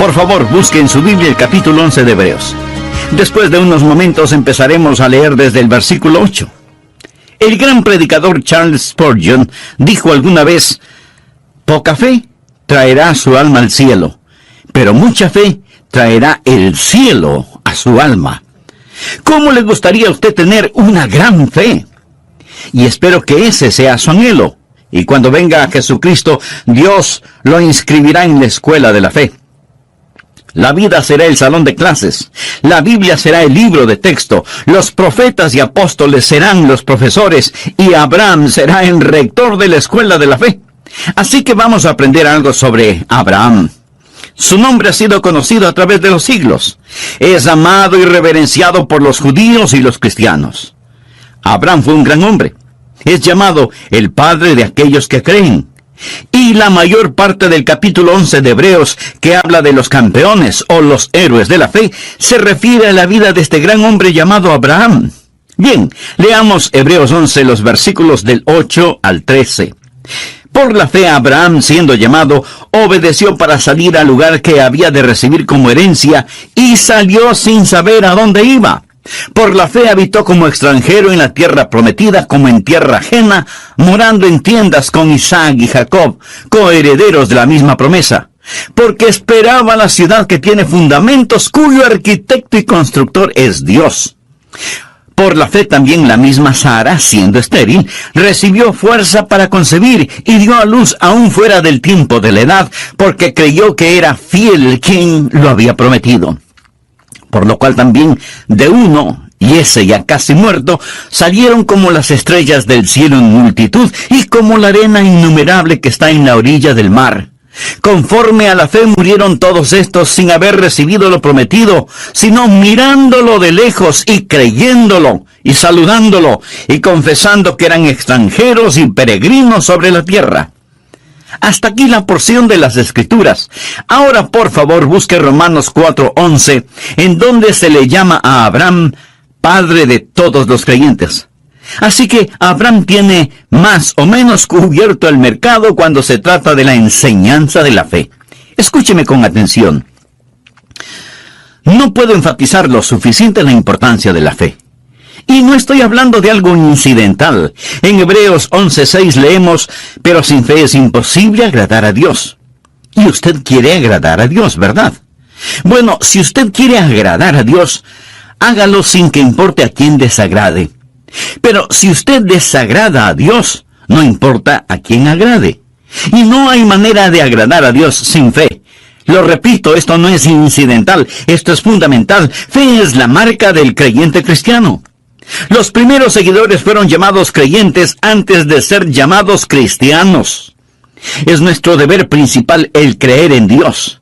Por favor, busque en su Biblia el capítulo 11 de Hebreos. Después de unos momentos empezaremos a leer desde el versículo 8. El gran predicador Charles Spurgeon dijo alguna vez: poca fe traerá su alma al cielo, pero mucha fe traerá el cielo a su alma. ¿Cómo le gustaría a usted tener una gran fe? Y espero que ese sea su anhelo. Y cuando venga a Jesucristo, Dios lo inscribirá en la escuela de la fe. La vida será el salón de clases, la Biblia será el libro de texto, los profetas y apóstoles serán los profesores, y Abraham será el rector de la escuela de la fe. Así que vamos a aprender algo sobre Abraham. Su nombre ha sido conocido a través de los siglos. Es amado y reverenciado por los judíos y los cristianos. Abraham fue un gran hombre. Es llamado el padre de aquellos que creen. Y la mayor parte del capítulo 11 de Hebreos, que habla de los campeones o los héroes de la fe, se refiere a la vida de este gran hombre llamado Abraham. Bien, leamos Hebreos 11, los versículos del 8 al 13. Por la fe Abraham, siendo llamado, obedeció para salir al lugar que había de recibir como herencia, y salió sin saber a dónde iba. Por la fe habitó como extranjero en la tierra prometida, como en tierra ajena, morando en tiendas con Isaac y Jacob, coherederos de la misma promesa. Porque esperaba la ciudad que tiene fundamentos, cuyo arquitecto y constructor es Dios. Por la fe también la misma Sara, siendo estéril, recibió fuerza para concebir y dio a luz aún fuera del tiempo de la edad, porque creyó que era fiel quien lo había prometido. Por lo cual también de uno, y ese ya casi muerto, salieron como las estrellas del cielo en multitud, y como la arena innumerable que está en la orilla del mar. Conforme a la fe murieron todos estos sin haber recibido lo prometido, sino mirándolo de lejos y creyéndolo, y saludándolo, y confesando que eran extranjeros y peregrinos sobre la tierra. Hasta aquí la porción de las Escrituras. Ahora, por favor, busque Romanos 4:11, en donde se le llama a Abraham padre de todos los creyentes. Así que Abraham tiene más o menos cubierto el mercado cuando se trata de la enseñanza de la fe. Escúcheme con atención. No puedo enfatizar lo suficiente la importancia de la fe. Y no estoy hablando de algo incidental. En Hebreos 11:6 leemos: pero sin fe es imposible agradar a Dios. Y usted quiere agradar a Dios, ¿verdad? Bueno, si usted quiere agradar a Dios, hágalo sin que importe a quién desagrade. Pero si usted desagrada a Dios, no importa a quién agrade. Y no hay manera de agradar a Dios sin fe. Lo repito, esto no es incidental, esto es fundamental. Fe es la marca del creyente cristiano. Los primeros seguidores fueron llamados creyentes antes de ser llamados cristianos. Es nuestro deber principal el creer en Dios.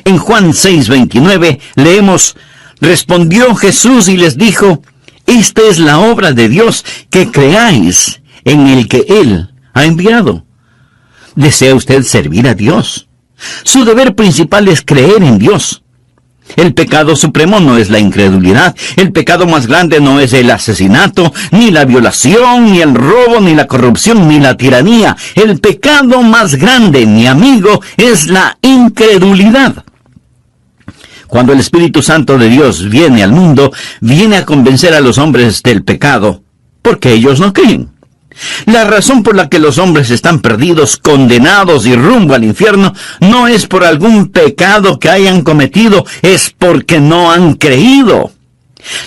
En Juan 6:29 leemos: respondió Jesús y les dijo: esta es la obra de Dios, que creáis en el que Él ha enviado. ¿Desea usted servir a Dios? Su deber principal es creer en Dios. El pecado supremo no es la incredulidad. El pecado más grande no es el asesinato, ni la violación, ni el robo, ni la corrupción, ni la tiranía. El pecado más grande, mi amigo, es la incredulidad. Cuando el Espíritu Santo de Dios viene al mundo, viene a convencer a los hombres del pecado, porque ellos no creen. La razón por la que los hombres están perdidos, condenados y rumbo al infierno, no es por algún pecado que hayan cometido, es porque no han creído.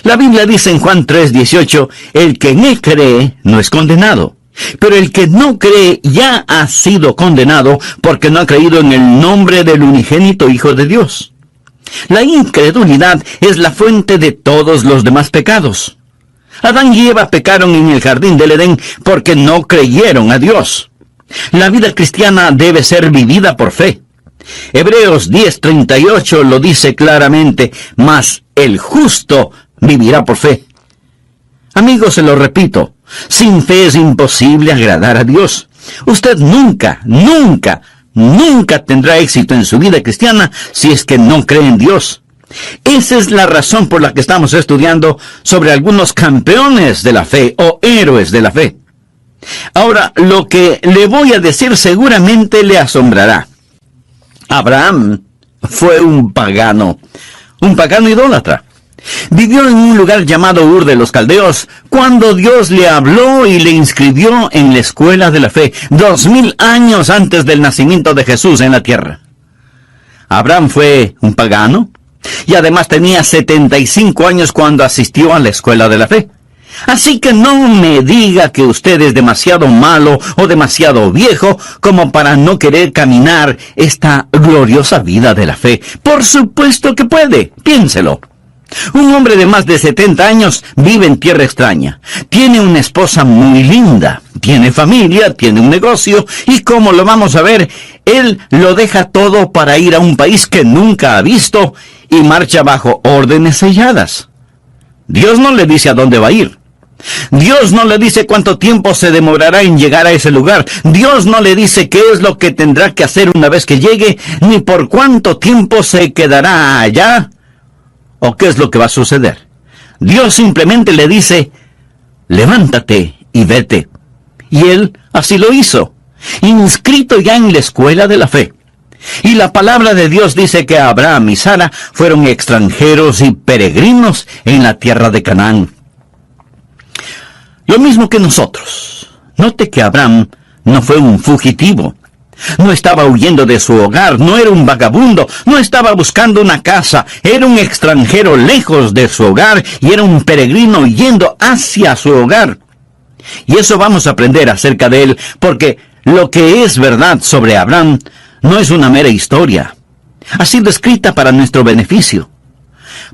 La Biblia dice en Juan 3:18, el que en él cree no es condenado. Pero el que no cree ya ha sido condenado porque no ha creído en el nombre del unigénito Hijo de Dios. La incredulidad es la fuente de todos los demás pecados. Adán y Eva pecaron en el jardín del Edén porque no creyeron a Dios. La vida cristiana debe ser vivida por fe. Hebreos 10:38 lo dice claramente: mas el justo vivirá por fe. Amigos, se lo repito, sin fe es imposible agradar a Dios. Usted nunca tendrá éxito en su vida cristiana si es que no cree en Dios. Esa es la razón por la que estamos estudiando sobre algunos campeones de la fe o héroes de la fe. Ahora, lo que le voy a decir seguramente le asombrará. Abraham fue un pagano idólatra. Vivió en un lugar llamado Ur de los Caldeos, cuando Dios le habló y le inscribió en la escuela de la fe, 2000 años antes del nacimiento de Jesús en la tierra. Abraham fue un pagano, y además tenía 75 años cuando asistió a la escuela de la fe. Así que no me diga que usted es demasiado malo o demasiado viejo como para no querer caminar esta gloriosa vida de la fe. Por supuesto que puede, piénselo. Un hombre de más de 70 años vive en tierra extraña. Tiene una esposa muy linda, tiene familia, tiene un negocio, y como lo vamos a ver, él lo deja todo para ir a un país que nunca ha visto y marcha bajo órdenes selladas. Dios no le dice a dónde va a ir. Dios no le dice cuánto tiempo se demorará en llegar a ese lugar. Dios no le dice qué es lo que tendrá que hacer una vez que llegue, ni por cuánto tiempo se quedará allá, o qué es lo que va a suceder. Dios simplemente le dice, levántate y vete. Y él así lo hizo, inscrito ya en la escuela de la fe. Y la palabra de Dios dice que Abraham y Sara fueron extranjeros y peregrinos en la tierra de Canaán. Lo mismo que nosotros. Note que Abraham no fue un fugitivo. No estaba huyendo de su hogar, no era un vagabundo, no estaba buscando una casa, era un extranjero lejos de su hogar y era un peregrino yendo hacia su hogar. Y eso vamos a aprender acerca de él, porque lo que es verdad sobre Abraham no es una mera historia. Ha sido escrita para nuestro beneficio.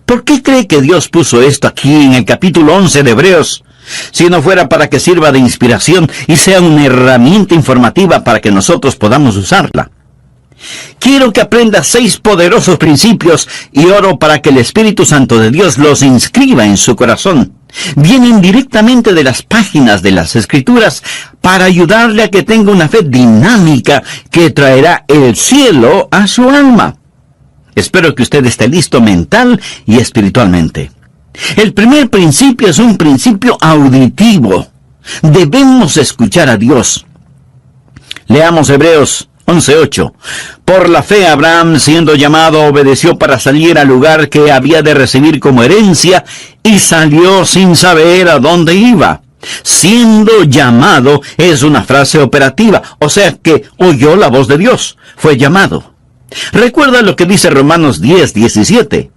¿Por qué cree que Dios puso esto aquí en el capítulo 11 de Hebreos? Si no fuera para que sirva de inspiración y sea una herramienta informativa para que nosotros podamos usarla. Quiero que aprenda 6 poderosos principios y oro para que el Espíritu Santo de Dios los inscriba en su corazón. Vienen directamente de las páginas de las Escrituras para ayudarle a que tenga una fe dinámica que traerá el cielo a su alma. Espero que usted esté listo mental y espiritualmente. El primer principio es un principio auditivo. Debemos escuchar a Dios. Leamos Hebreos 11:8. Por la fe Abraham, siendo llamado, obedeció para salir al lugar que había de recibir como herencia, y salió sin saber a dónde iba. Siendo llamado es una frase operativa, o sea que oyó la voz de Dios, fue llamado. Recuerda lo que dice Romanos 10:17.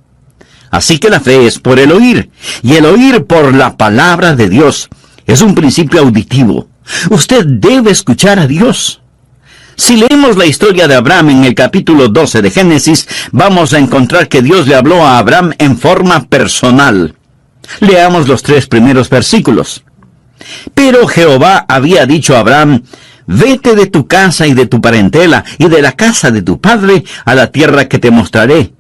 Así que la fe es por el oír, y el oír por la palabra de Dios. Es un principio auditivo. Usted debe escuchar a Dios. Si leemos la historia de Abraham en el capítulo 12 de Génesis, vamos a encontrar que Dios le habló a Abraham en forma personal. Leamos los 3 primeros versículos. Pero Jehová había dicho a Abraham, vete de tu casa y de tu parentela y de la casa de tu padre a la tierra que te mostraré.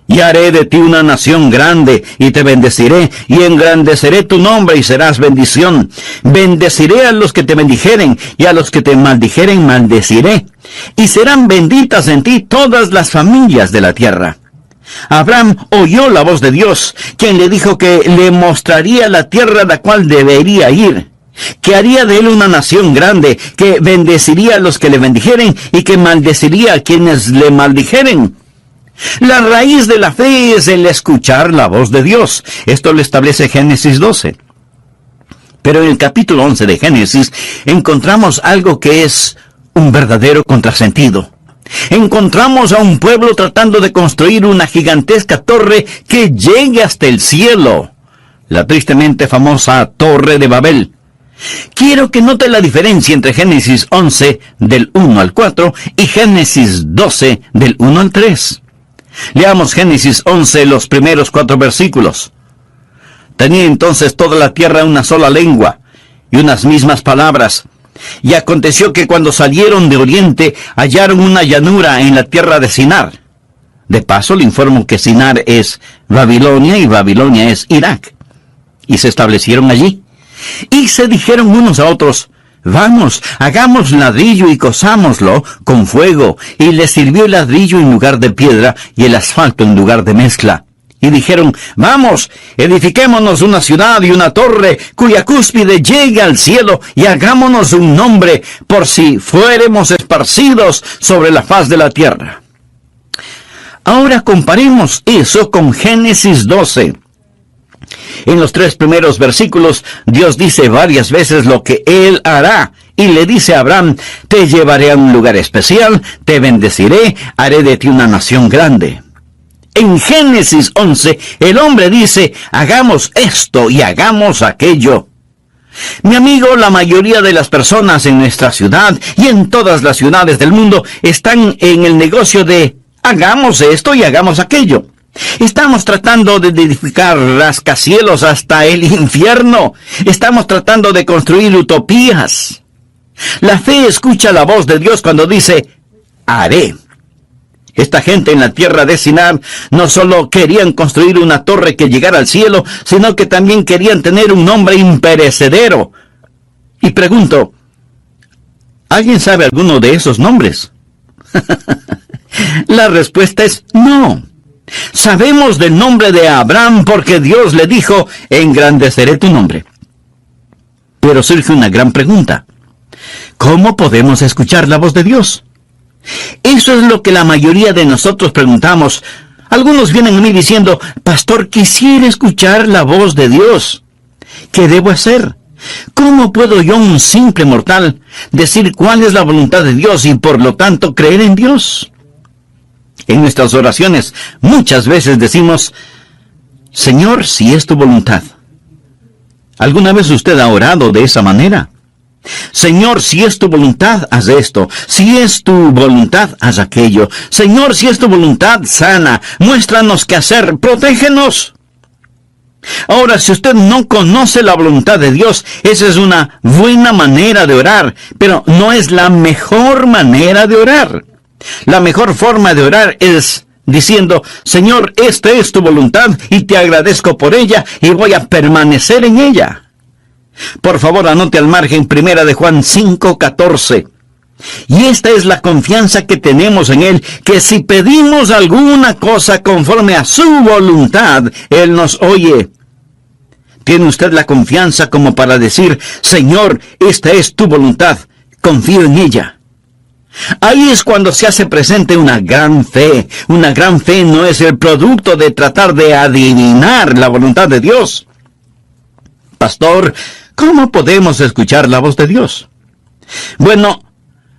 Y haré de ti una nación grande, y te bendeciré, y engrandeceré tu nombre, y serás bendición. Bendeciré a los que te bendijeren, y a los que te maldijeren maldeciré. Y serán benditas en ti todas las familias de la tierra. Abraham oyó la voz de Dios, quien le dijo que le mostraría la tierra a la cual debería ir, que haría de él una nación grande, que bendeciría a los que le bendijeren, y que maldeciría a quienes le maldijeren. La raíz de la fe es el escuchar la voz de Dios. Esto lo establece Génesis 12. Pero en el capítulo 11 de Génesis encontramos algo que es un verdadero contrasentido. Encontramos a un pueblo tratando de construir una gigantesca torre que llegue hasta el cielo. La tristemente famosa Torre de Babel. Quiero que note la diferencia entre Génesis 11 del 1 al 4 y Génesis 12 del 1 al 3. Leamos Génesis 11, los primeros 4 versículos. Tenía entonces toda la tierra una sola lengua, y unas mismas palabras. Y aconteció que cuando salieron de oriente, hallaron una llanura en la tierra de Sinar. De paso, le informo que Sinar es Babilonia, y Babilonia es Irak. Y se establecieron allí. Y se dijeron unos a otros, vamos, hagamos ladrillo y cozámoslo con fuego. Y les sirvió el ladrillo en lugar de piedra y el asfalto en lugar de mezcla. Y dijeron, vamos, edifiquémonos una ciudad y una torre cuya cúspide llegue al cielo y hagámonos un nombre por si fuéremos esparcidos sobre la faz de la tierra. Ahora comparemos eso con Génesis 12. En los 3 primeros versículos, Dios dice varias veces lo que Él hará. Y le dice a Abraham, te llevaré a un lugar especial, te bendeciré, haré de ti una nación grande. En Génesis 11, el hombre dice, hagamos esto y hagamos aquello. Mi amigo, la mayoría de las personas en nuestra ciudad y en todas las ciudades del mundo están en el negocio de hagamos esto y hagamos aquello. Estamos tratando de edificar rascacielos hasta el infierno. Estamos tratando de construir utopías. La fe escucha la voz de Dios cuando dice, haré. Esta gente en la tierra de Sinar no solo querían construir una torre que llegara al cielo, sino que también querían tener un nombre imperecedero. Y pregunto, ¿alguien sabe alguno de esos nombres? La respuesta es no. Sabemos del nombre de Abraham porque Dios le dijo, engrandeceré tu nombre. Pero surge una gran pregunta. ¿Cómo podemos escuchar la voz de Dios? Eso es lo que la mayoría de nosotros preguntamos. Algunos vienen a mí diciendo, pastor, quisiera escuchar la voz de Dios. ¿Qué debo hacer? ¿Cómo puedo yo, un simple mortal, decir cuál es la voluntad de Dios y por lo tanto creer en Dios? En nuestras oraciones muchas veces decimos, Señor, si es tu voluntad. ¿Alguna vez usted ha orado de esa manera? Señor, si es tu voluntad, haz esto. Si es tu voluntad, haz aquello. Señor, si es tu voluntad, sana. Muéstranos qué hacer. Protégenos. Ahora, si usted no conoce la voluntad de Dios, esa es una buena manera de orar, pero no es la mejor manera de orar. La mejor forma de orar es diciendo, Señor, esta es tu voluntad y te agradezco por ella y voy a permanecer en ella. Por favor, anote al margen 1 de Juan 5:14. Y esta es la confianza que tenemos en Él, que si pedimos alguna cosa conforme a su voluntad, Él nos oye. ¿Tiene usted la confianza como para decir, Señor, esta es tu voluntad, confío en ella? Ahí es cuando se hace presente una gran fe. Una gran fe no es el producto de tratar de adivinar la voluntad de Dios. Pastor, ¿cómo podemos escuchar la voz de Dios? Bueno,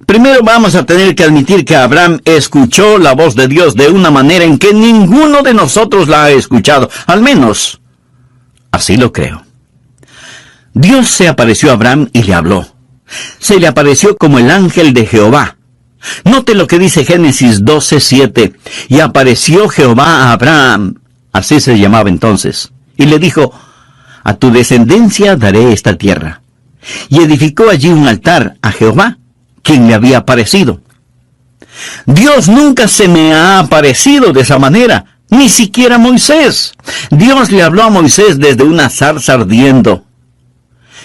primero vamos a tener que admitir que Abraham escuchó la voz de Dios de una manera en que ninguno de nosotros la ha escuchado. Al menos, así lo creo. Dios se apareció a Abraham y le habló. Se le apareció como el ángel de Jehová. Note lo que dice Génesis 12:7. Y apareció Jehová a Abraham, así se llamaba entonces, y le dijo, a tu descendencia daré esta tierra. Y edificó allí un altar a Jehová, quien le había aparecido. Dios nunca se me ha aparecido de esa manera, ni siquiera Moisés. Dios le habló a Moisés desde una zarza ardiendo.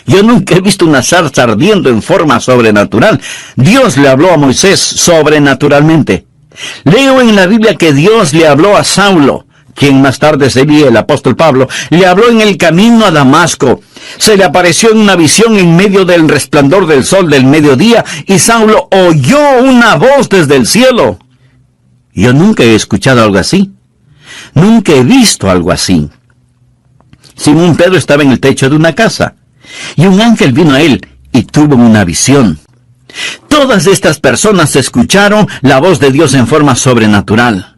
Yo nunca he visto una zarza ardiendo en forma sobrenatural. Dios le habló a Moisés sobrenaturalmente. Leo en la Biblia que Dios le habló a Saulo, quien más tarde sería el apóstol Pablo. Le habló en el camino a Damasco. Se le apareció en una visión en medio del resplandor del sol del mediodía, y Saulo oyó una voz desde el cielo. Yo nunca he escuchado algo así. Nunca he visto algo así. Simón Pedro estaba en el techo de una casa, y un ángel vino a él y tuvo una visión. Todas estas personas escucharon la voz de Dios en forma sobrenatural.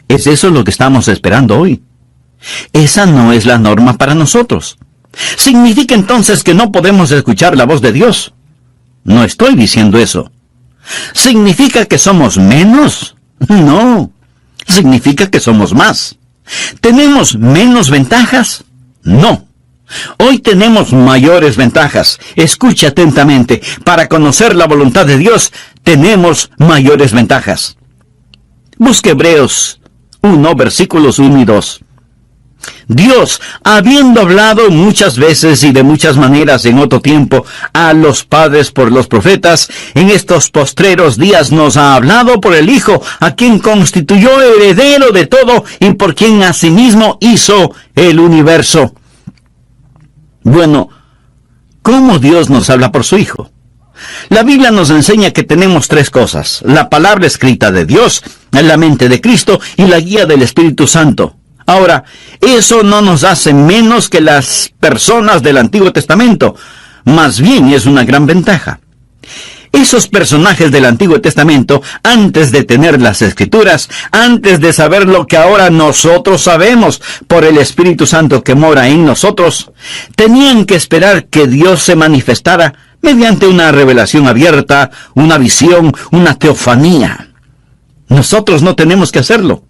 ¿Es eso lo que estamos esperando hoy? Esa no es la norma para nosotros. ¿Significa entonces que no podemos escuchar la voz de Dios? No estoy diciendo eso. ¿Significa que somos menos? No. Significa que somos más. ¿Tenemos menos ventajas? No. Hoy tenemos mayores ventajas. Escuche atentamente. Para conocer la voluntad de Dios, tenemos mayores ventajas. Busque Hebreos 1, versículos 1 y 2. Dios, habiendo hablado muchas veces y de muchas maneras en otro tiempo a los padres por los profetas, en estos postreros días nos ha hablado por el Hijo, a quien constituyó heredero de todo y por quien asimismo hizo el universo. Bueno, ¿cómo Dios nos habla por su Hijo? La Biblia nos enseña que tenemos tres cosas: la palabra escrita de Dios, la mente de Cristo y la guía del Espíritu Santo. Ahora, eso no nos hace menos que las personas del Antiguo Testamento. Más bien es una gran ventaja. Esos personajes del Antiguo Testamento, antes de tener las Escrituras, antes de saber lo que ahora nosotros sabemos por el Espíritu Santo que mora en nosotros, tenían que esperar que Dios se manifestara mediante una revelación abierta, una visión, una teofanía. Nosotros no tenemos que hacerlo.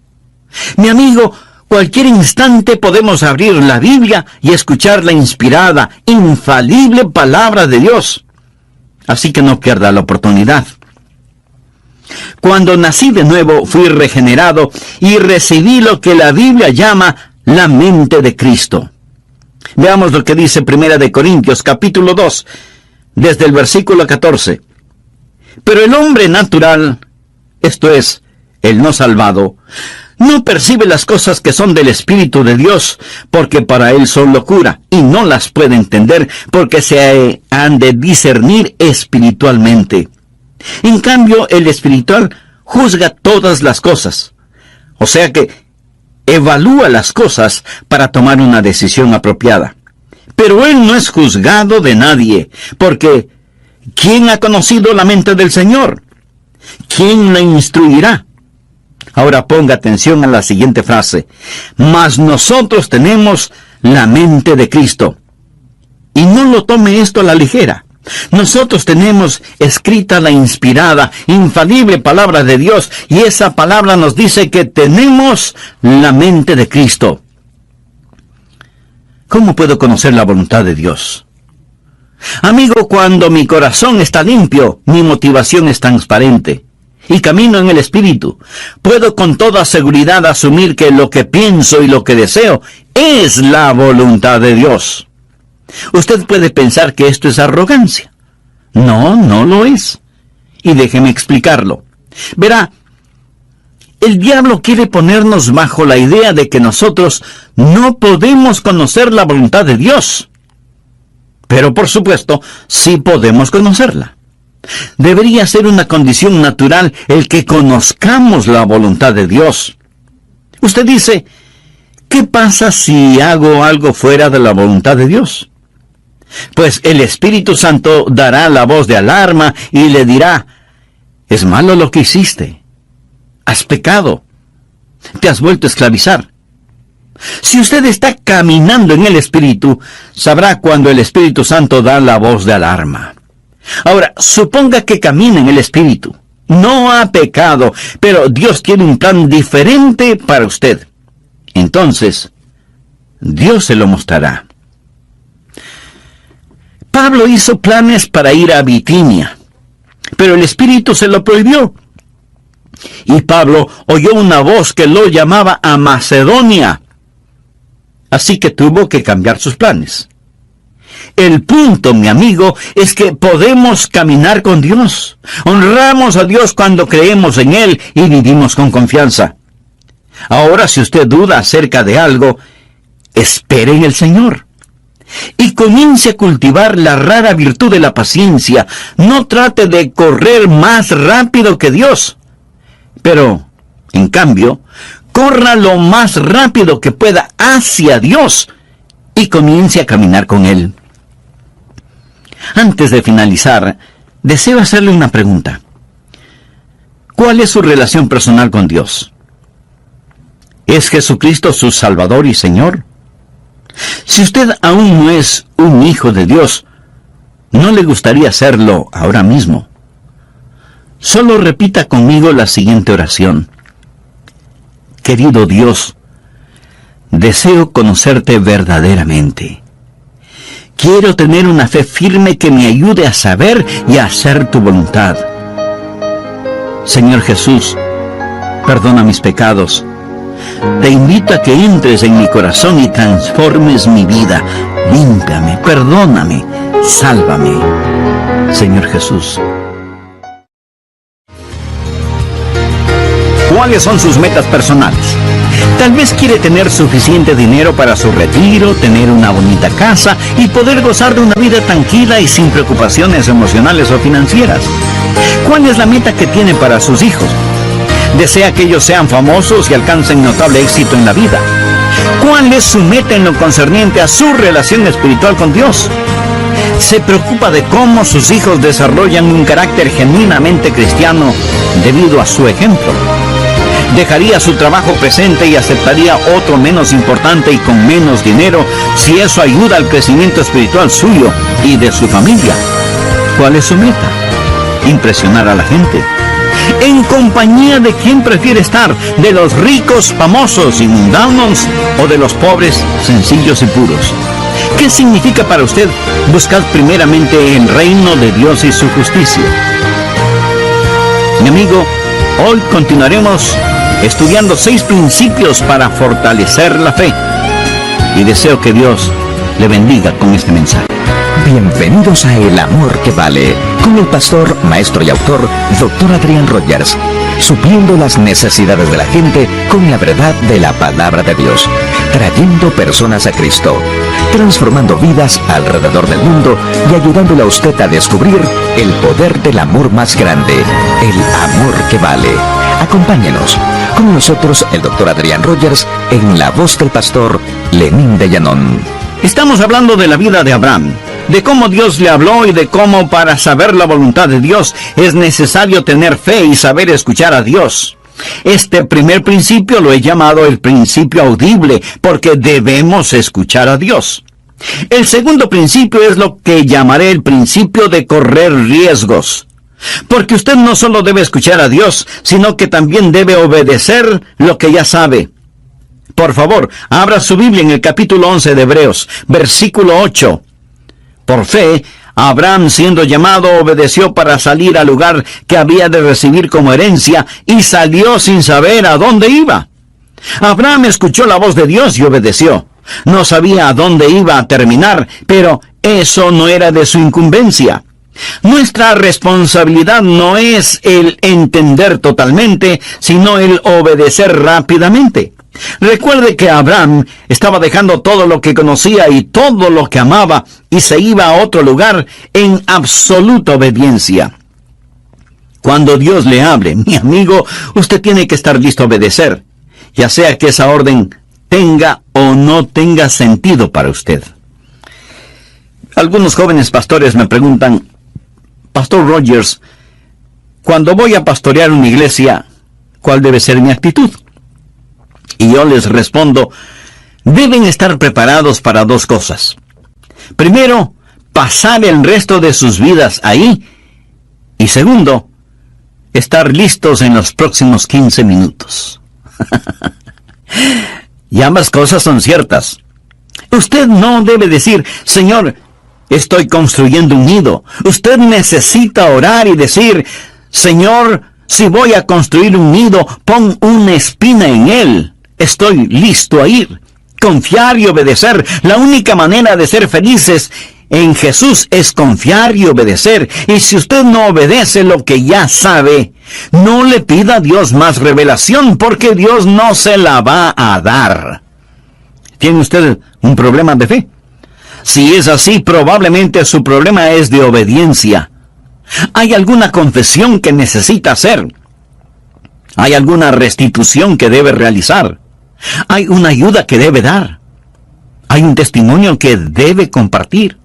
Mi amigo, cualquier instante podemos abrir la Biblia y escuchar la inspirada, infalible palabra de Dios. Así que no pierda la oportunidad. Cuando nací de nuevo, fui regenerado y recibí lo que la Biblia llama la mente de Cristo. Veamos lo que dice 1 Corintios capítulo 2, desde el versículo 14. Pero el hombre natural, esto es, el no salvado, no percibe las cosas que son del Espíritu de Dios, porque para él son locura, y no las puede entender, porque se han de discernir espiritualmente. En cambio, el espiritual juzga todas las cosas. O sea que evalúa las cosas para tomar una decisión apropiada. Pero él no es juzgado de nadie, porque ¿quién ha conocido la mente del Señor? ¿Quién la instruirá? Ahora ponga atención a la siguiente frase: mas nosotros tenemos la mente de Cristo. Y no lo tome esto a la ligera. Nosotros tenemos escrita la inspirada, infalible palabra de Dios, y esa palabra nos dice que tenemos la mente de Cristo. ¿Cómo puedo conocer la voluntad de Dios? Amigo, cuando mi corazón está limpio, mi motivación es transparente y camino en el Espíritu, puedo con toda seguridad asumir que lo que pienso y lo que deseo es la voluntad de Dios. Usted puede pensar que esto es arrogancia. No, no lo es. Y déjeme explicarlo. Verá, el diablo quiere ponernos bajo la idea de que nosotros no podemos conocer la voluntad de Dios. Pero por supuesto, sí podemos conocerla. Debería ser una condición natural el que conozcamos la voluntad de Dios. Usted dice, ¿qué pasa si hago algo fuera de la voluntad de Dios? Pues el Espíritu Santo dará la voz de alarma y le dirá, es malo lo que hiciste. Has pecado. Te has vuelto a esclavizar. Si usted está caminando en el Espíritu, sabrá cuando el Espíritu Santo da la voz de alarma. Ahora, suponga que camina en el Espíritu. No ha pecado, pero Dios tiene un plan diferente para usted. Entonces, Dios se lo mostrará. Pablo hizo planes para ir a Bitinia, pero el Espíritu se lo prohibió. Y Pablo oyó una voz que lo llamaba a Macedonia. Así que tuvo que cambiar sus planes. El punto, mi amigo, es que podemos caminar con Dios. Honramos a Dios cuando creemos en Él y vivimos con confianza. Ahora, si usted duda acerca de algo, espere en el Señor. Y comience a cultivar la rara virtud de la paciencia. No trate de correr más rápido que Dios. Pero, en cambio, corra lo más rápido que pueda hacia Dios y comience a caminar con Él. Antes de finalizar, deseo hacerle una pregunta. ¿Cuál es su relación personal con Dios? ¿Es Jesucristo su Salvador y Señor? Si usted aún no es un hijo de Dios, ¿no le gustaría serlo ahora mismo? Solo repita conmigo la siguiente oración. Querido Dios, deseo conocerte verdaderamente. Quiero tener una fe firme que me ayude a saber y a hacer tu voluntad. Señor Jesús, perdona mis pecados. Te invito a que entres en mi corazón y transformes mi vida. Límpiame, perdóname, sálvame. Señor Jesús. ¿Cuáles son sus metas personales? Tal vez quiere tener suficiente dinero para su retiro, tener una bonita casa y poder gozar de una vida tranquila y sin preocupaciones emocionales o financieras. ¿Cuál es la meta que tiene para sus hijos? ¿Desea que ellos sean famosos y alcancen notable éxito en la vida? ¿Cuál es su meta en lo concerniente a su relación espiritual con Dios? ¿Se preocupa de cómo sus hijos desarrollan un carácter genuinamente cristiano debido a su ejemplo? ¿Dejaría su trabajo presente y aceptaría otro menos importante y con menos dinero si eso ayuda al crecimiento espiritual suyo y de su familia? ¿Cuál es su meta? Impresionar a la gente. ¿En compañía de quién prefiere estar? ¿De los ricos, famosos y mundanos o de los pobres, sencillos y puros? ¿Qué significa para usted buscar primeramente el reino de Dios y su justicia? Mi amigo, hoy continuaremos estudiando 6 principios para fortalecer la fe. Y deseo que Dios le bendiga con este mensaje. Bienvenidos a El Amor que Vale, con el pastor, maestro y autor, Dr. Adrián Rogers, supliendo las necesidades de la gente con la verdad de la palabra de Dios, trayendo personas a Cristo, transformando vidas alrededor del mundo y ayudándole a usted a descubrir el poder del amor más grande, el amor que vale. Acompáñenos, con nosotros el Dr. Adrián Rogers, en la voz del pastor Lenín de Llanón. Estamos hablando de la vida de Abraham, de cómo Dios le habló y de cómo para saber la voluntad de Dios es necesario tener fe y saber escuchar a Dios. Este primer principio lo he llamado el principio audible, porque debemos escuchar a Dios. El segundo principio es lo que llamaré el principio de correr riesgos. Porque usted no solo debe escuchar a Dios, sino que también debe obedecer lo que ya sabe. Por favor, abra su Biblia en el capítulo 11 de Hebreos, versículo 8. Por fe, Abraham, siendo llamado, obedeció para salir al lugar que había de recibir como herencia, y salió sin saber a dónde iba. Abraham escuchó la voz de Dios y obedeció. No sabía a dónde iba a terminar, pero eso no era de su incumbencia. Nuestra responsabilidad no es el entender totalmente, sino el obedecer rápidamente. Recuerde que Abraham estaba dejando todo lo que conocía y todo lo que amaba y se iba a otro lugar en absoluta obediencia. Cuando Dios le hable, mi amigo, usted tiene que estar listo a obedecer, ya sea que esa orden tenga o no tenga sentido para usted. Algunos jóvenes pastores me preguntan: Pastor Rogers, cuando voy a pastorear una iglesia, ¿cuál debe ser mi actitud? Y yo les respondo: deben estar preparados para 2 cosas. Primero, pasar el resto de sus vidas ahí. Y segundo, estar listos en los próximos 15 minutos. Y ambas cosas son ciertas. Usted no debe decir: Señor, estoy construyendo un nido. Usted necesita orar y decir: Señor, si voy a construir un nido, pon una espina en él. Estoy listo a ir. Confiar y obedecer. La única manera de ser felices en Jesús es confiar y obedecer. Y si usted no obedece lo que ya sabe, no le pida a Dios más revelación, porque Dios no se la va a dar. ¿Tiene usted un problema de fe? Si es así, probablemente su problema es de obediencia. ¿Hay alguna confesión que necesita hacer? ¿Hay alguna restitución que debe realizar? ¿Hay una ayuda que debe dar? ¿Hay un testimonio que debe compartir?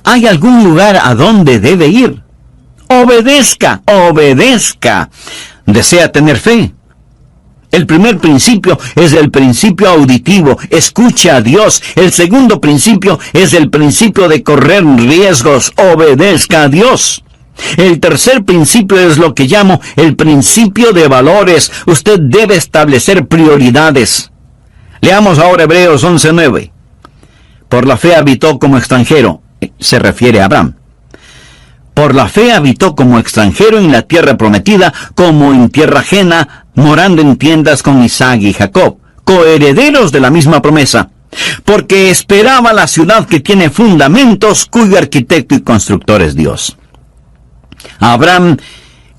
¿Hay algún lugar a donde debe ir? Obedezca, obedezca. ¿Desea tener fe? El primer principio es el principio auditivo. Escucha a Dios. El segundo principio es el principio de correr riesgos. Obedezca a Dios. El tercer principio es lo que llamo el principio de valores. Usted debe establecer prioridades. Leamos ahora Hebreos 11:9. Por la fe habitó como extranjero. Se refiere a Abraham. Por la fe habitó como extranjero en la tierra prometida, como en tierra ajena, morando en tiendas con Isaac y Jacob, coherederos de la misma promesa, porque esperaba la ciudad que tiene fundamentos, cuyo arquitecto y constructor es Dios. Abraham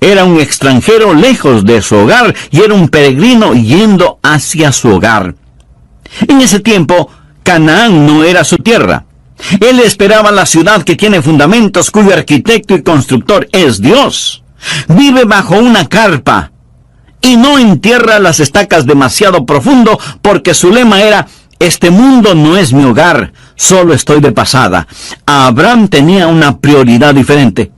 Era un extranjero lejos de su hogar y era un peregrino yendo hacia su hogar. En ese tiempo, Canaán no era su tierra. Él esperaba la ciudad que tiene fundamentos, cuyo arquitecto y constructor es Dios. Vive bajo una carpa y no entierra las estacas demasiado profundo, porque su lema era: este mundo no es mi hogar, solo estoy de pasada. Abraham tenía una prioridad diferente.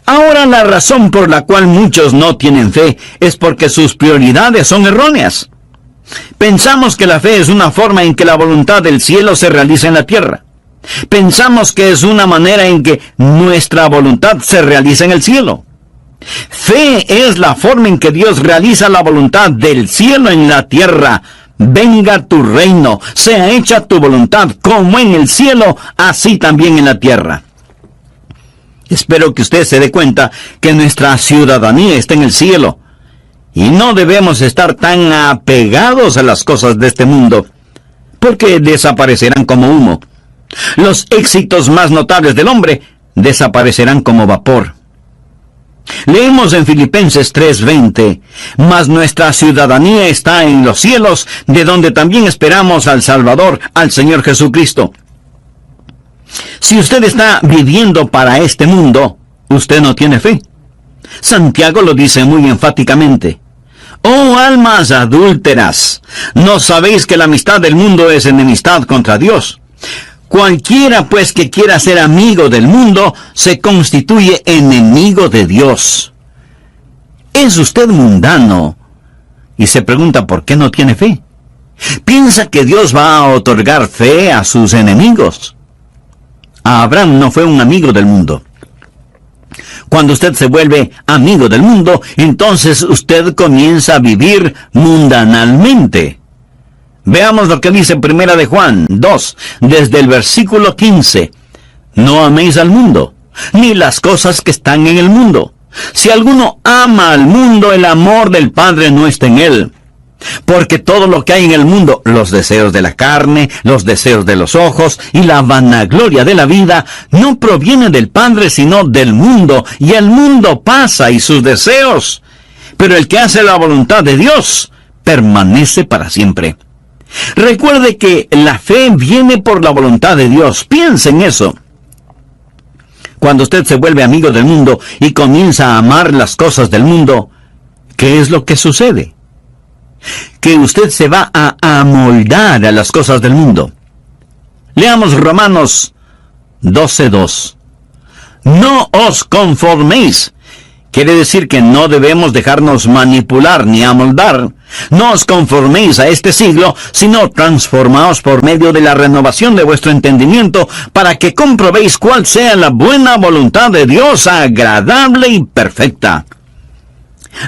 Ahora, la razón por la cual muchos no tienen fe es porque sus prioridades son erróneas. Pensamos que la fe es una forma en que la voluntad del cielo se realiza en la tierra. Pensamos que es una manera en que nuestra voluntad se realiza en el cielo. Fe es la forma en que Dios realiza la voluntad del cielo en la tierra. Venga tu reino, sea hecha tu voluntad, como en el cielo, así también en la tierra. Espero que usted se dé cuenta que nuestra ciudadanía está en el cielo, y no debemos estar tan apegados a las cosas de este mundo, porque desaparecerán como humo. Los éxitos más notables del hombre desaparecerán como vapor. Leemos en Filipenses 3:20, mas nuestra ciudadanía está en los cielos, de donde también esperamos al Salvador, al Señor Jesucristo. Si usted está viviendo para este mundo, usted no tiene fe. Santiago lo dice muy enfáticamente. Oh almas adúlteras, ¿no sabéis que la amistad del mundo es enemistad contra Dios? Cualquiera pues que quiera ser amigo del mundo, se constituye enemigo de Dios. ¿Es usted mundano y se pregunta por qué no tiene fe? ¿Piensa que Dios va a otorgar fe a sus enemigos? Abraham no fue un amigo del mundo. Cuando usted se vuelve amigo del mundo, entonces usted comienza a vivir mundanalmente. Veamos lo que dice Primera de Juan 2, desde el versículo 15. No améis al mundo, ni las cosas que están en el mundo. Si alguno ama al mundo, el amor del Padre no está en él. Porque todo lo que hay en el mundo, los deseos de la carne, los deseos de los ojos y la vanagloria de la vida, no proviene del Padre, sino del mundo. Y el mundo pasa y sus deseos. Pero el que hace la voluntad de Dios permanece para siempre. Recuerde que la fe viene por la voluntad de Dios. Piense en eso. Cuando usted se vuelve amigo del mundo y comienza a amar las cosas del mundo, ¿qué es lo que sucede? Que usted se va a amoldar a las cosas del mundo. Leamos Romanos 12:2. No os conforméis. Quiere decir que no debemos dejarnos manipular ni amoldar. No os conforméis a este siglo, sino transformaos por medio de la renovación de vuestro entendimiento, para que comprobéis cuál sea la buena voluntad de Dios, agradable y perfecta.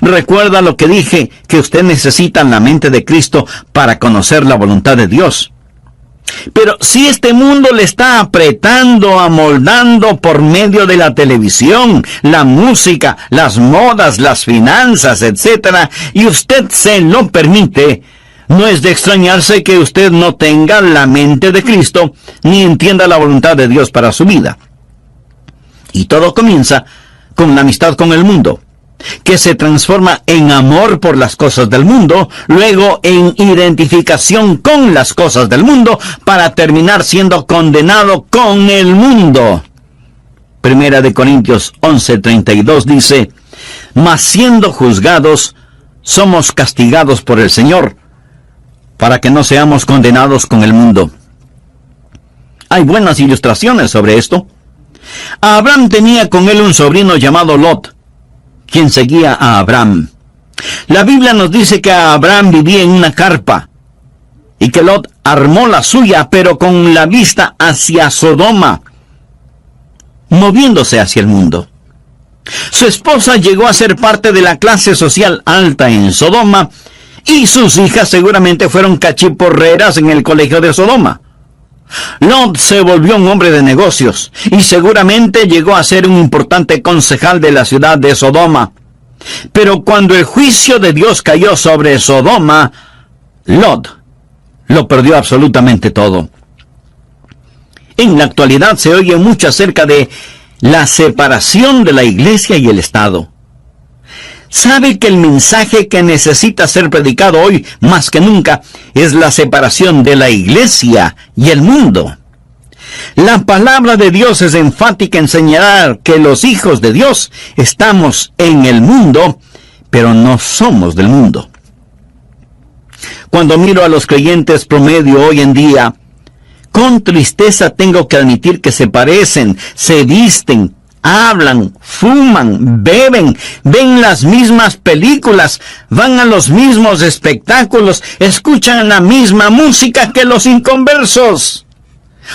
Recuerda lo que dije, que usted necesita la mente de Cristo para conocer la voluntad de Dios. Pero si este mundo le está apretando, amoldando por medio de la televisión, la música, las modas, las finanzas, etc., y usted se lo permite, no es de extrañarse que usted no tenga la mente de Cristo, ni entienda la voluntad de Dios para su vida. Y todo comienza con la amistad con el mundo, que se transforma en amor por las cosas del mundo, luego en identificación con las cosas del mundo, para terminar siendo condenado con el mundo. Primera de Corintios 11:32 dice, mas siendo juzgados, somos castigados por el Señor, para que no seamos condenados con el mundo. Hay buenas ilustraciones sobre esto. Abraham tenía con él un sobrino llamado Lot, quien seguía a Abraham. La Biblia nos dice que Abraham vivía en una carpa y que Lot armó la suya, pero con la vista hacia Sodoma, moviéndose hacia el mundo. Su esposa llegó a ser parte de la clase social alta en Sodoma, y sus hijas seguramente fueron cachiporreras en el colegio de Sodoma. Lot se volvió un hombre de negocios y seguramente llegó a ser un importante concejal de la ciudad de Sodoma. Pero cuando el juicio de Dios cayó sobre Sodoma, Lot lo perdió absolutamente todo. En la actualidad se oye mucho acerca de la separación de la iglesia y el Estado. sabe que el mensaje que necesita ser predicado hoy más que nunca es la separación de la iglesia y el mundo. La palabra de Dios es enfática en señalar que los hijos de Dios estamos en el mundo, pero no somos del mundo. Cuando miro a los creyentes promedio hoy en día, con tristeza tengo que admitir que se parecen, se visten, hablan, fuman, beben, ven las mismas películas, van a los mismos espectáculos, escuchan la misma música que los inconversos.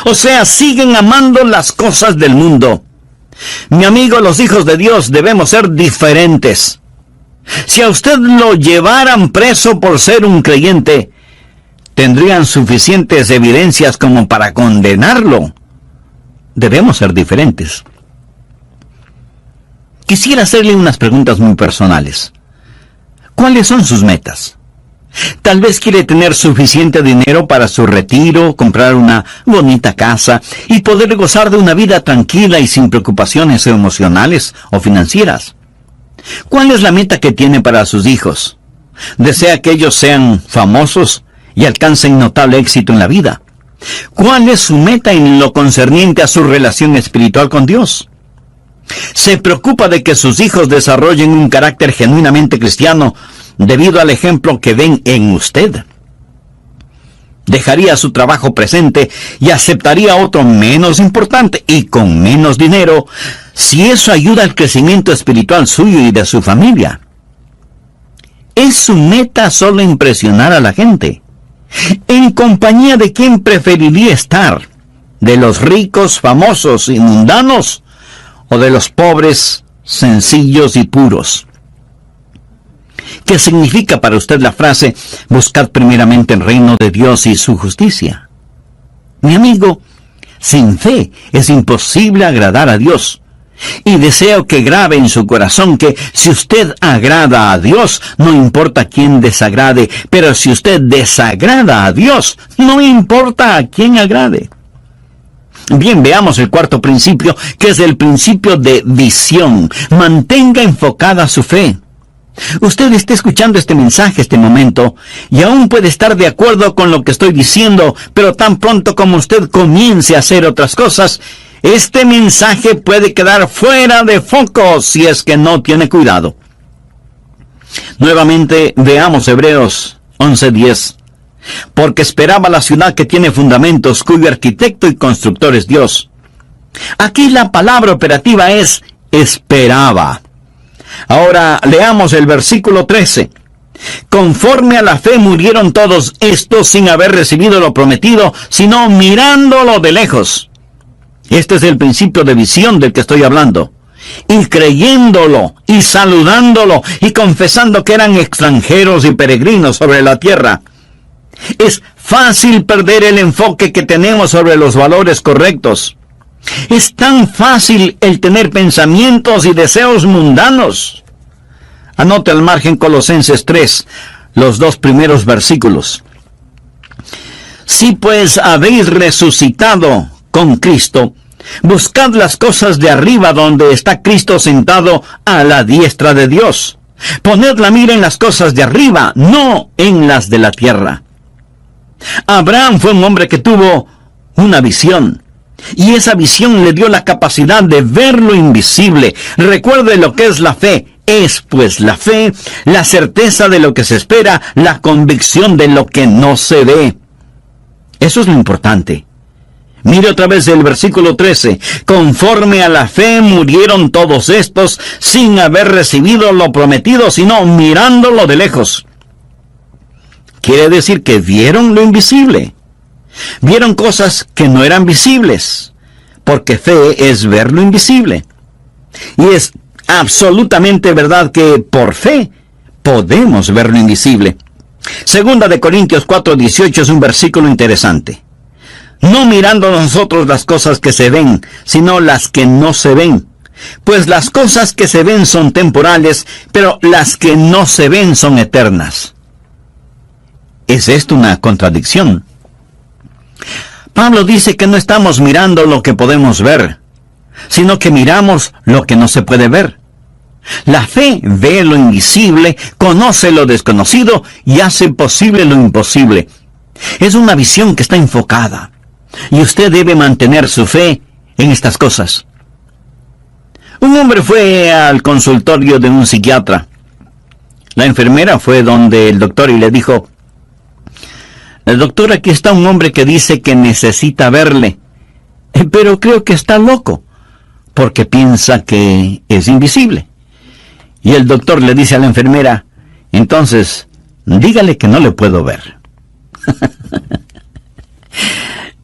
O sea, siguen amando las cosas del mundo. Mi amigo, los hijos de Dios debemos ser diferentes. Si a usted lo llevaran preso por ser un creyente, tendrían suficientes evidencias como para condenarlo. Debemos ser diferentes. Quisiera hacerle unas preguntas muy personales. ¿Cuáles son sus metas? Tal vez quiere tener suficiente dinero para su retiro, comprar una bonita casa y poder gozar de una vida tranquila y sin preocupaciones emocionales o financieras. ¿Cuál es la meta que tiene para sus hijos? ¿Desea que ellos sean famosos y alcancen notable éxito en la vida? ¿Cuál es su meta en lo concerniente a su relación espiritual con Dios? ¿Se preocupa de que sus hijos desarrollen un carácter genuinamente cristiano debido al ejemplo que ven en usted? ¿Dejaría su trabajo presente y aceptaría otro menos importante y con menos dinero si eso ayuda al crecimiento espiritual suyo y de su familia? ¿Es su meta solo impresionar a la gente? ¿En compañía de quién preferiría estar? ¿De los ricos, famosos y mundanos? ¿O de los pobres, sencillos y puros? ¿Qué significa para usted la frase, buscad primeramente el reino de Dios y su justicia? Mi amigo, sin fe es imposible agradar a Dios. Y deseo que grabe en su corazón que si usted agrada a Dios, no importa quién desagrade, pero si usted desagrada a Dios, no importa a quién agrade. Bien, veamos el cuarto principio, que es el principio de visión. Mantenga enfocada su fe. Usted está escuchando este mensaje, este momento, y aún puede estar de acuerdo con lo que estoy diciendo, pero tan pronto como usted comience a hacer otras cosas, este mensaje puede quedar fuera de foco si es que no tiene cuidado. Nuevamente, veamos Hebreos 11:10. Porque esperaba la ciudad que tiene fundamentos, cuyo arquitecto y constructor es Dios. Aquí la palabra operativa es esperaba. Ahora leamos el versículo 13. Conforme a la fe murieron todos estos sin haber recibido lo prometido, sino mirándolo de lejos. Este es el principio de visión del que estoy hablando. Y creyéndolo, y saludándolo, y confesando que eran extranjeros y peregrinos sobre la tierra. Es fácil perder el enfoque que tenemos sobre los valores correctos. Es tan fácil el tener pensamientos y deseos mundanos. Anote al margen Colosenses 3, los 2 primeros versículos. Si pues habéis resucitado con Cristo, buscad las cosas de arriba donde está Cristo sentado a la diestra de Dios. Poned la mira en las cosas de arriba, no en las de la tierra. Abraham fue un hombre que tuvo una visión, y esa visión le dio la capacidad de ver lo invisible. Recuerde lo que es la fe. Es pues la fe, la certeza de lo que se espera, la convicción de lo que no se ve. Eso es lo importante. Mire otra vez el versículo 13. Conforme a la fe murieron todos estos sin haber recibido lo prometido, sino mirándolo de lejos. Quiere decir que vieron lo invisible. Vieron cosas que no eran visibles, porque fe es ver lo invisible. Y es absolutamente verdad que por fe podemos ver lo invisible. Segunda de Corintios 4:18 es un versículo interesante. No mirando nosotros las cosas que se ven, sino las que no se ven. Pues las cosas que se ven son temporales, pero las que no se ven son eternas. ¿Es esto una contradicción? Pablo dice que no estamos mirando lo que podemos ver, sino que miramos lo que no se puede ver. La fe ve lo invisible, conoce lo desconocido y hace posible lo imposible. Es una visión que está enfocada, y usted debe mantener su fe en estas cosas. Un hombre fue al consultorio de un psiquiatra. La enfermera fue donde el doctor y le dijo: doctor, aquí está un hombre que dice que necesita verle, pero creo que está loco, porque piensa que es invisible. Y el doctor le dice a la enfermera: entonces, dígale que no le puedo ver.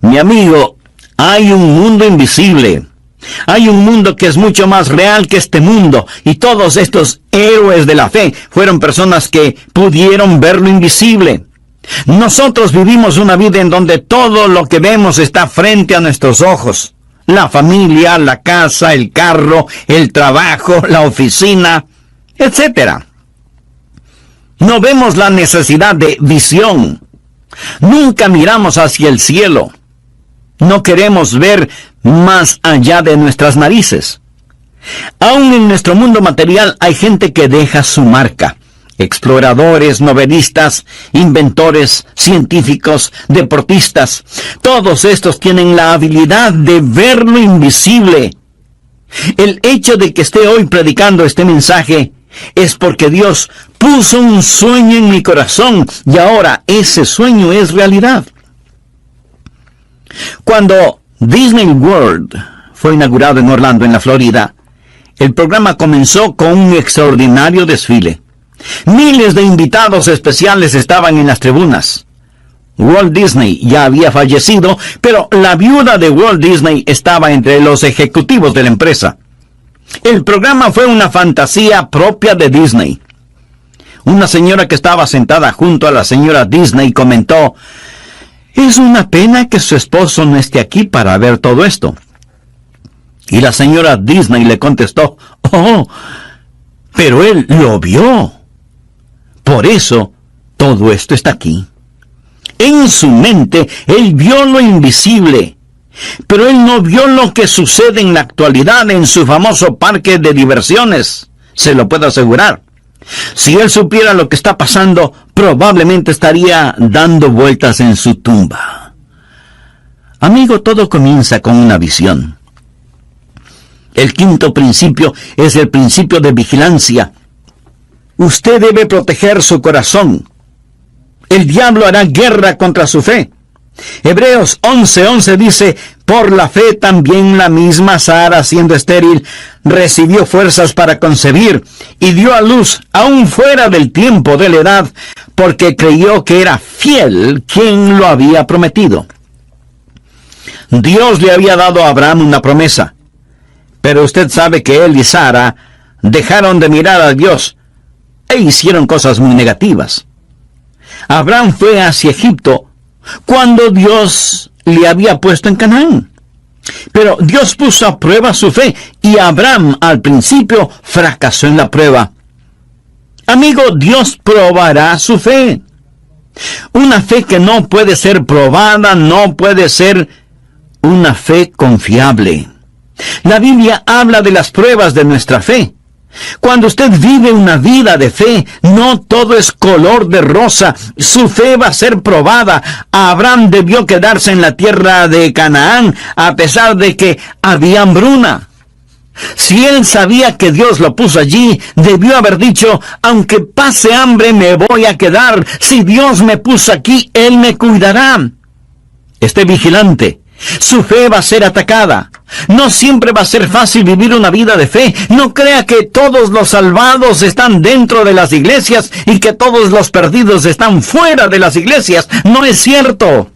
Mi amigo, hay un mundo invisible. Hay un mundo que es mucho más real que este mundo, y todos estos héroes de la fe fueron personas que pudieron ver lo invisible. Nosotros vivimos una vida en donde todo lo que vemos está frente a nuestros ojos. La familia, la casa, el carro, el trabajo, la oficina, etc. No vemos la necesidad de visión. Nunca miramos hacia el cielo. No queremos ver más allá de nuestras narices. Aún en nuestro mundo material hay gente que deja su marca. Exploradores, novelistas, inventores, científicos, deportistas. Todos estos tienen la habilidad de ver lo invisible. El hecho de que esté hoy predicando este mensaje es porque Dios puso un sueño en mi corazón y ahora ese sueño es realidad. Cuando Disney World fue inaugurado en Orlando, en la Florida, el programa comenzó con un extraordinario desfile. Miles de invitados especiales estaban en las tribunas. Walt Disney ya había fallecido, pero la viuda de Walt Disney estaba entre los ejecutivos de la empresa. El programa fue una fantasía propia de Disney. Una señora que estaba sentada junto a la señora Disney comentó: es una pena que su esposo no esté aquí para ver todo esto. Y la señora Disney le contestó: oh, pero él lo vio. Por eso, todo esto está aquí. En su mente, él vio lo invisible, pero él no vio lo que sucede en la actualidad en su famoso parque de diversiones, se lo puedo asegurar. Si él supiera lo que está pasando, probablemente estaría dando vueltas en su tumba. Amigo, todo comienza con una visión. El quinto principio es el principio de vigilancia. Usted debe proteger su corazón. El diablo hará guerra contra su fe. Hebreos 11:11 dice: por la fe también la misma Sara, siendo estéril, recibió fuerzas para concebir y dio a luz aún fuera del tiempo de la edad, porque creyó que era fiel quien lo había prometido. Dios le había dado a Abraham una promesa, pero usted sabe que él y Sara dejaron de mirar a Dios e hicieron cosas muy negativas. Abraham fue hacia Egipto cuando Dios le había puesto en Canaán. Pero Dios puso a prueba su fe y Abraham al principio fracasó en la prueba. Amigo, Dios probará su fe. Una fe que no puede ser probada no puede ser una fe confiable. La Biblia habla de las pruebas de nuestra fe. Cuando usted vive una vida de fe, no todo es color de rosa. Su fe va a ser probada. Abraham debió quedarse en la tierra de Canaán a pesar de que había hambruna. Si él sabía que Dios lo puso allí, debió haber dicho: aunque pase hambre me voy a quedar. Si Dios me puso aquí, Él me cuidará. Esté vigilante. Su fe va a ser atacada. No siempre va a ser fácil vivir una vida de fe. No crea que todos los salvados están dentro de las iglesias y que todos los perdidos están fuera de las iglesias. No es cierto.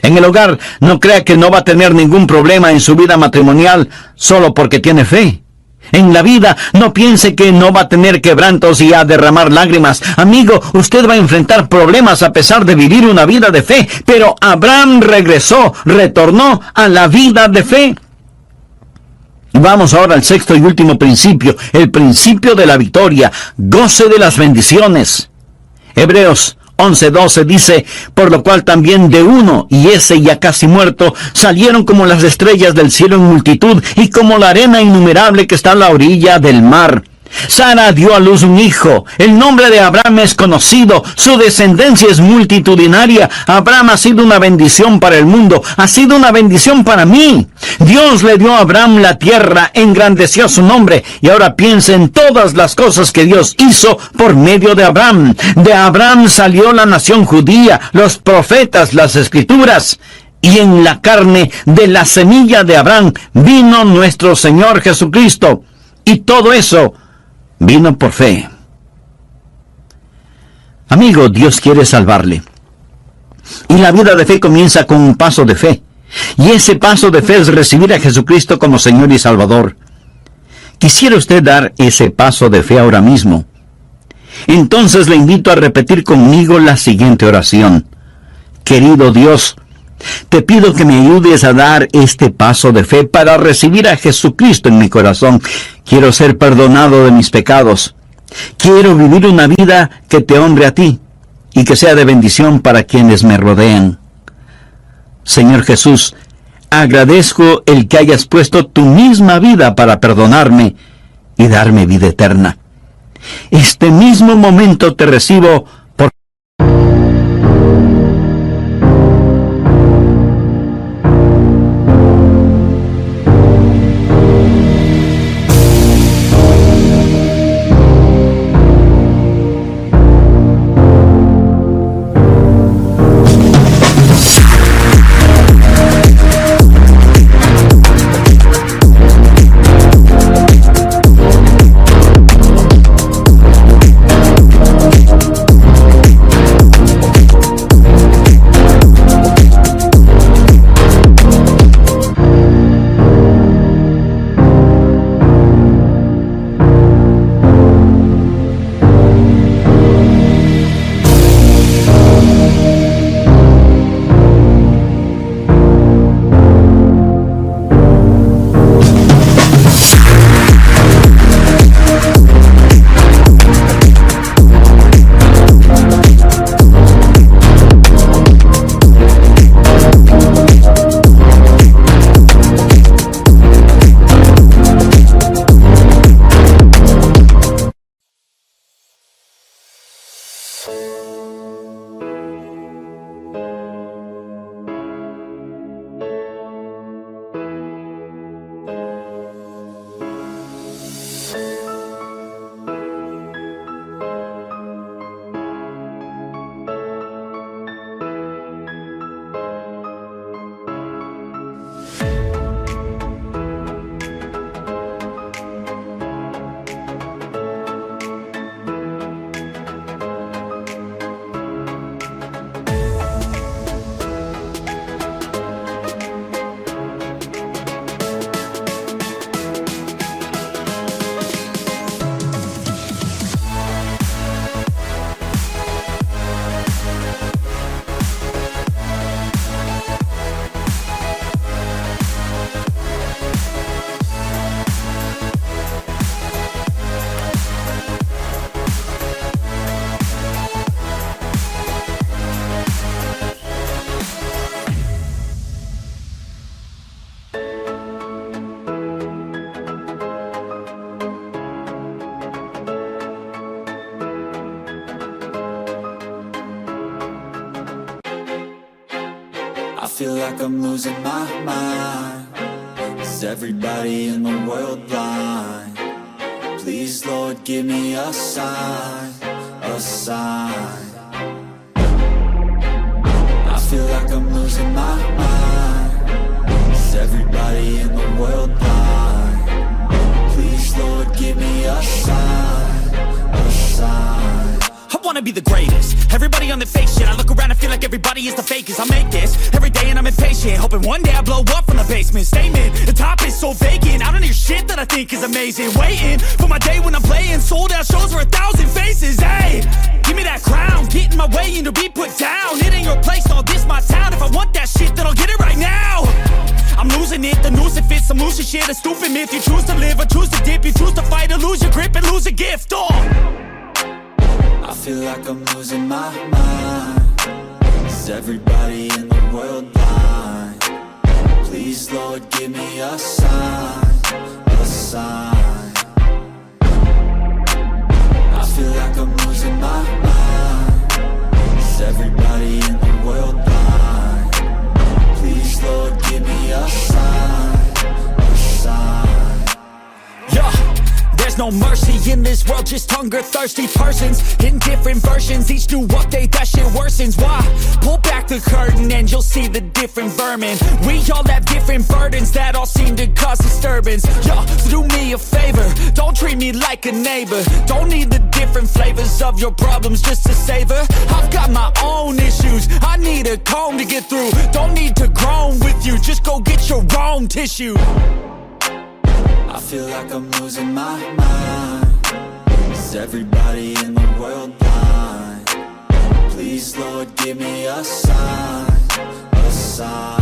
En el hogar, no crea que no va a tener ningún problema en su vida matrimonial solo porque tiene fe. En la vida, no piense que no va a tener quebrantos y a derramar lágrimas. Amigo, usted va a enfrentar problemas a pesar de vivir una vida de fe. Pero Abraham retornó a la vida de fe. Vamos ahora al sexto y último principio, el principio de la victoria. Goce de las bendiciones. Hebreos 11:12 dice: por lo cual también de uno, y ese ya casi muerto, salieron como las estrellas del cielo en multitud, y como la arena innumerable que está a la orilla del mar. Sara dio a luz un hijo. El nombre de Abraham es conocido. Su descendencia es multitudinaria. Abraham ha sido una bendición para el mundo. Ha sido una bendición para mí. Dios le dio a Abraham la tierra, engrandeció su nombre. Y ahora piensa en todas las cosas que Dios hizo por medio de Abraham. De Abraham salió la nación judía, los profetas, las escrituras. Y en la carne de la semilla de Abraham vino nuestro Señor Jesucristo. Y todo eso vino por fe. Amigo, Dios quiere salvarle. Y la vida de fe comienza con un paso de fe. Y ese paso de fe es recibir a Jesucristo como Señor y Salvador. ¿Quisiera usted dar ese paso de fe ahora mismo? Entonces le invito a repetir conmigo la siguiente oración. Querido Dios, te pido que me ayudes a dar este paso de fe para recibir a Jesucristo en mi corazón. Quiero ser perdonado de mis pecados. Quiero vivir una vida que te honre a ti y que sea de bendición para quienes me rodean. Señor Jesús, agradezco el que hayas puesto tu misma vida para perdonarme y darme vida eterna. Este mismo momento te recibo por... I feel like I'm losing my mind. Is everybody in the world blind? Please, Lord, give me a sign, a sign. I feel like I'm losing my mind. Is everybody in the world blind? Please, Lord, give me a sign, a sign. I wanna be the greatest. Everybody on the fake shit. I look around and feel like everybody is the fakest. I make this every day and I'm impatient, hoping one day I blow up from the basement. Statement, the top is so vacant. I don't hear shit that I think is amazing. Waiting for my day when I'm playing sold out shows for 1,000 faces. Hey, give me that crown, get in my way and to be put down. It ain't your place, all this my town. If I want that shit, then I'll get it right now. I'm losing it, the noose it fits. I'm losing shit, a stupid myth. You choose to live or choose to dip. You choose to fight or lose your grip and lose a gift. I feel like I'm losing my mind. Is everybody in the world blind? Please, Lord, give me a sign, a sign. feel like I'm losing my mind. Is everybody in the world blind? Please, Lord, give me a sign, a sign. Yeah, there's no mercy in this world, just hunger-thirsty persons in different versions. Each new update, that shit worsens. Why? Pull back the curtain and you'll see the different vermin. We all have different burdens that all seem to cause disturbance. Yeah, so do me a favor, don't treat me like a neighbor. Don't need the different flavors of your problems just to savor. I've got my own issues, I need a comb to get through. Don't need to groan with you, just go get your own tissue. I feel like I'm losing my mind. Is everybody in the world blind? Please, Lord, give me a sign, a sign.